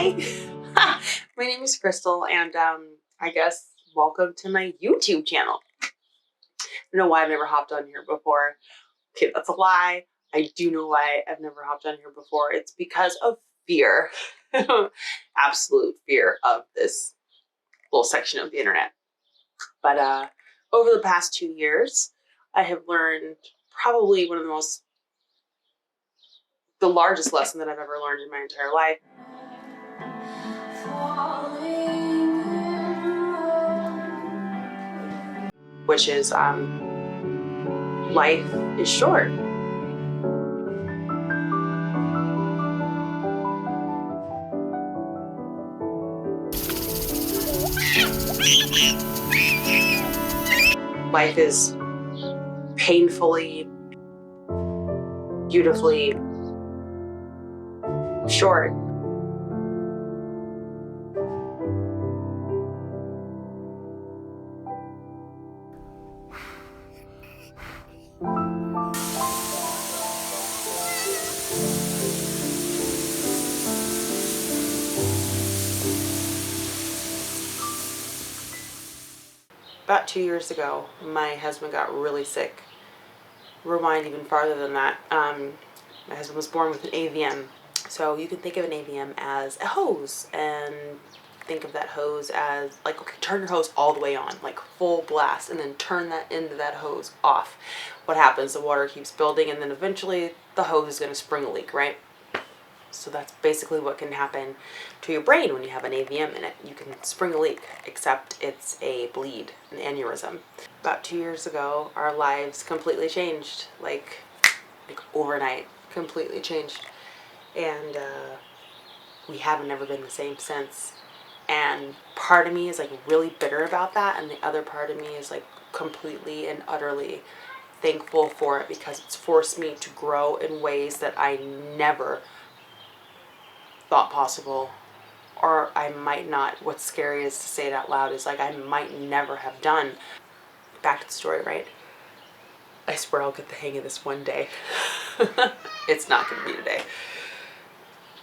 Hi, my name is Krystal, and I guess welcome to my YouTube channel. I don't know why I've never hopped on here before. Okay, that's a lie. I do know why I've never hopped on here before. It's because of fear. Absolute fear of this little section of the internet. But over the past 2 years, I have learned probably one of the largest lesson that I've ever learned in my entire life. Which is life is short. Life is painfully, beautifully short. About 2 years ago, my husband got really sick. Rewind even farther than that. My husband was born with an AVM. So you can think of an AVM as a hose, and think of that hose as like, okay, turn your hose all the way on, like full blast, and then turn that end of that hose off. What happens? The water keeps building, and then eventually the hose is going to spring a leak, right? So that's basically what can happen to your brain when you have an AVM in it. You can spring a leak, except it's a bleed, an aneurysm. About 2 years ago, our lives completely changed, like overnight, completely changed. And we haven't ever been the same since. And part of me is like really bitter about that, and the other part of me is like completely and utterly thankful for it, because it's forced me to grow in ways that I never thought possible, or I might not. What's scary is to say it out loud, is like I might never have done. Back to the story, right? I swear I'll get the hang of this one day. It's not going to be today.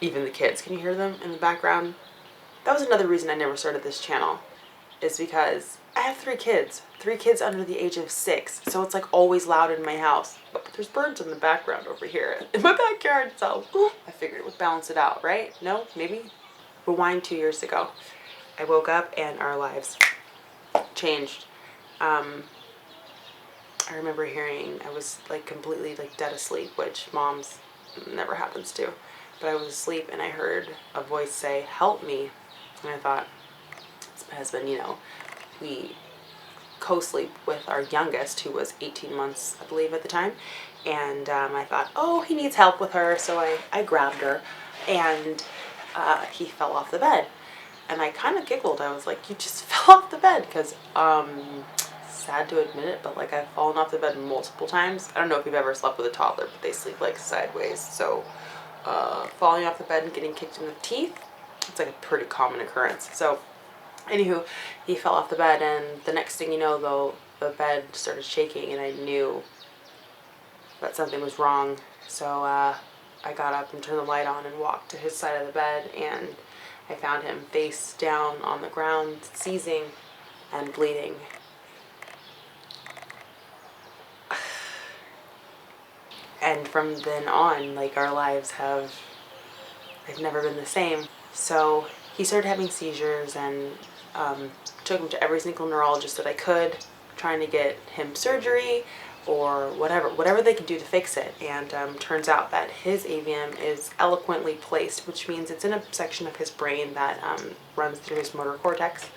Even the kids, can you hear them in the background? That was another reason I never started this channel, is because I have 3 kids under the age of 6, so it's like always loud in my house. But there's birds in the background over here in my backyard, so I figured it would balance it out, right? No, maybe? Rewind 2 years ago. I woke up and our lives changed. I remember hearing, I was like completely like dead asleep, which moms never happens to. But I was asleep and I heard a voice say, "Help me." And I thought, it's my husband, you know. We co-sleep with our youngest, who was 18 months, I believe, at the time. And I thought, oh, he needs help with her. So I grabbed her, and he fell off the bed. And I kind of giggled. I was like, you just fell off the bed? Because, sad to admit it, but like I've fallen off the bed multiple times. I don't know if you've ever slept with a toddler, but they sleep like sideways. So falling off the bed and getting kicked in the teeth, it's like a pretty common occurrence. So anywho, he fell off the bed, and the next thing you know, though, the bed started shaking, and I knew that something was wrong. So I got up and turned the light on and walked to his side of the bed, and I found him face down on the ground, seizing and bleeding. And from then on, like, our lives they've never been the same. So he started having seizures, and took him to every single neurologist that I could, trying to get him surgery or whatever they could do to fix it. And turns out that his AVM is eloquently placed, which means it's in a section of his brain that runs through his motor cortex,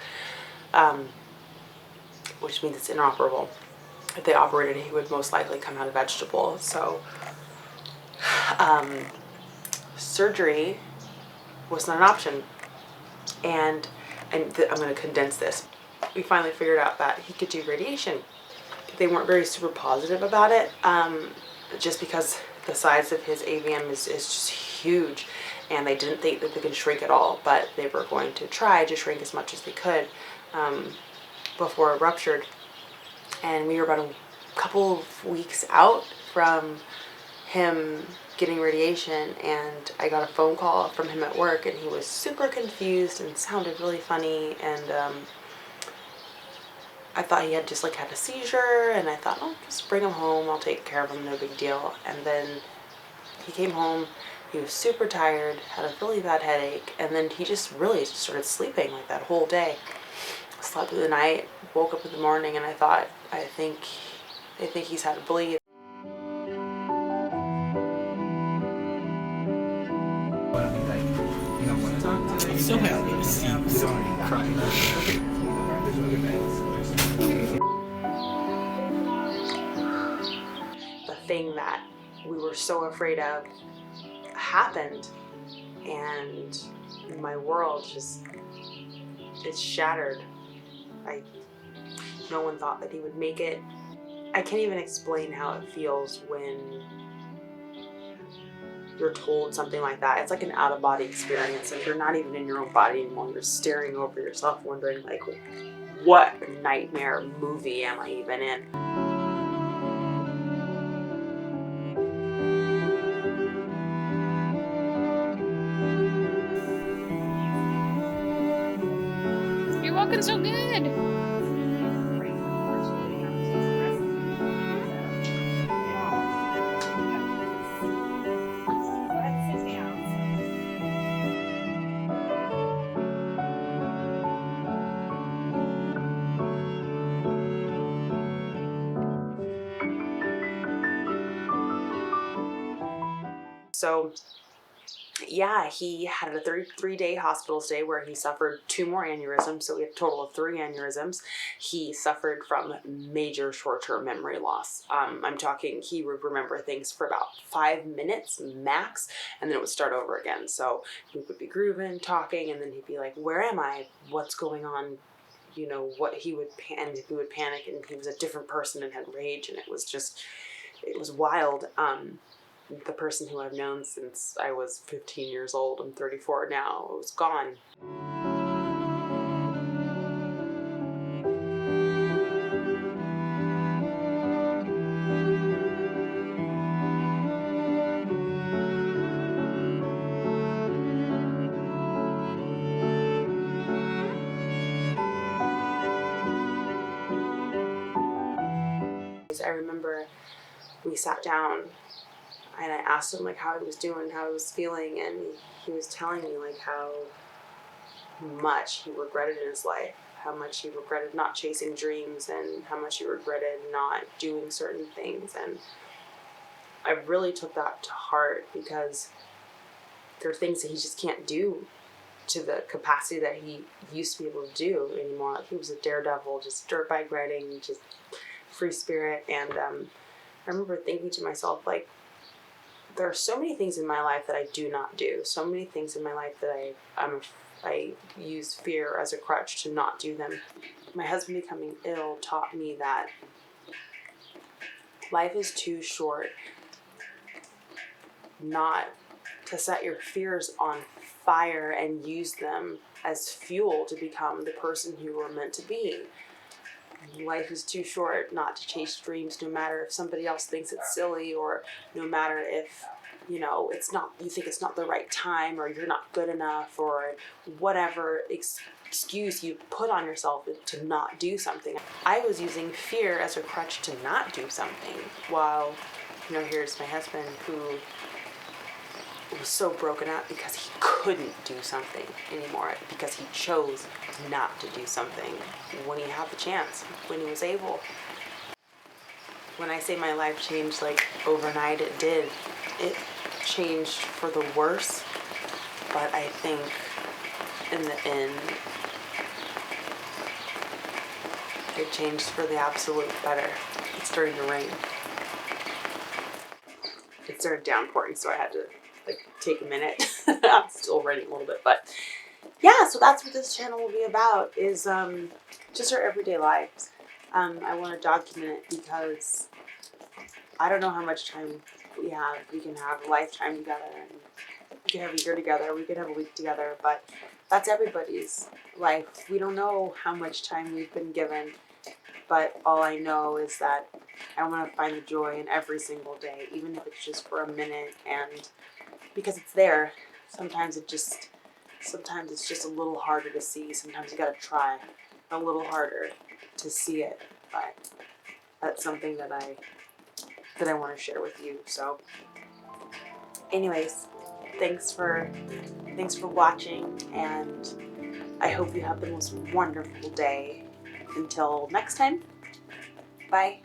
which means it's inoperable. If they operated, he would most likely come out a vegetable. So surgery was not an option. And I'm going to condense this. We finally figured out that he could do radiation. They weren't very super positive about it, just because the size of his AVM is just huge, and they didn't think that they could shrink at all, but they were going to try to shrink as much as they could before it ruptured. And we were about a couple of weeks out from him getting radiation, and I got a phone call from him at work, and he was super confused and sounded really funny, and I thought he had just like had a seizure, and I thought, oh, just bring him home, I'll take care of him, no big deal. And then he came home, he was super tired, had a really bad headache, and then he just really started sleeping like that whole day. Slept through the night, woke up in the morning, and I thought, I think he's had a bleed. I'm so happy to see you. Sorry, crying. The thing that we were so afraid of happened, and my world just, it's shattered. No one thought that he would make it. I can't even explain how it feels when you're told something like that. It's like an out-of-body experience, and you're not even in your own body anymore. You're staring over yourself, wondering like, what nightmare movie am I even in? You're walking so good. So yeah, he had a 33-day hospital stay where he suffered 2 more aneurysms, so we had a total of 3 aneurysms. He suffered from major short-term memory loss. I'm talking he would remember things for about 5 minutes max, and then it would start over again. So we would be grooving, talking, and then he'd be like, where am I? What's going on? You know, what he would panic, and he was a different person and had rage, and it was wild. The person who I've known since I was 15 years old, I'm 34 now, it was gone. I remember we sat down and I asked him like how he was doing, how he was feeling, and he was telling me like how much he regretted in his life, how much he regretted not chasing dreams, and how much he regretted not doing certain things. And I really took that to heart, because there are things that he just can't do to the capacity that he used to be able to do anymore. Like, he was a daredevil, just dirt bike riding, just free spirit. And I remember thinking to myself, like, there are so many things in my life that I do not do. So many things in my life that I use fear as a crutch to not do them. My husband becoming ill taught me that life is too short not to set your fears on fire and use them as fuel to become the person you were meant to be. Life is too short not to chase dreams, no matter if somebody else thinks it's silly, or no matter if, you know, it's not, you think it's not the right time, or you're not good enough, or whatever excuse you put on yourself to not do something. I was using fear as a crutch to not do something, while, you know, here's my husband who was so broken up because he couldn't do something anymore, because he chose not to do something when he had the chance, when he was able. When I say my life changed like overnight, it did. It changed for the worse, but I think in the end it changed for the absolute better. It's starting to rain. It started downpouring, so I had to like take a minute. I'm still raining a little bit, but yeah, so that's what this channel will be about, is just our everyday lives. I want to document it because I don't know how much time we have. We can have a lifetime together, and we can have a year together, we can have a week together, but that's everybody's life. We don't know how much time we've been given, but all I know is that I want to find the joy in every single day, even if it's just for a minute, and because it's there. Sometimes it's just a little harder to see. Sometimes you gotta try a little harder to see it. But that's something that I want to share with you. So, anyways, thanks for watching, and I hope you have the most wonderful day. Until next time, bye.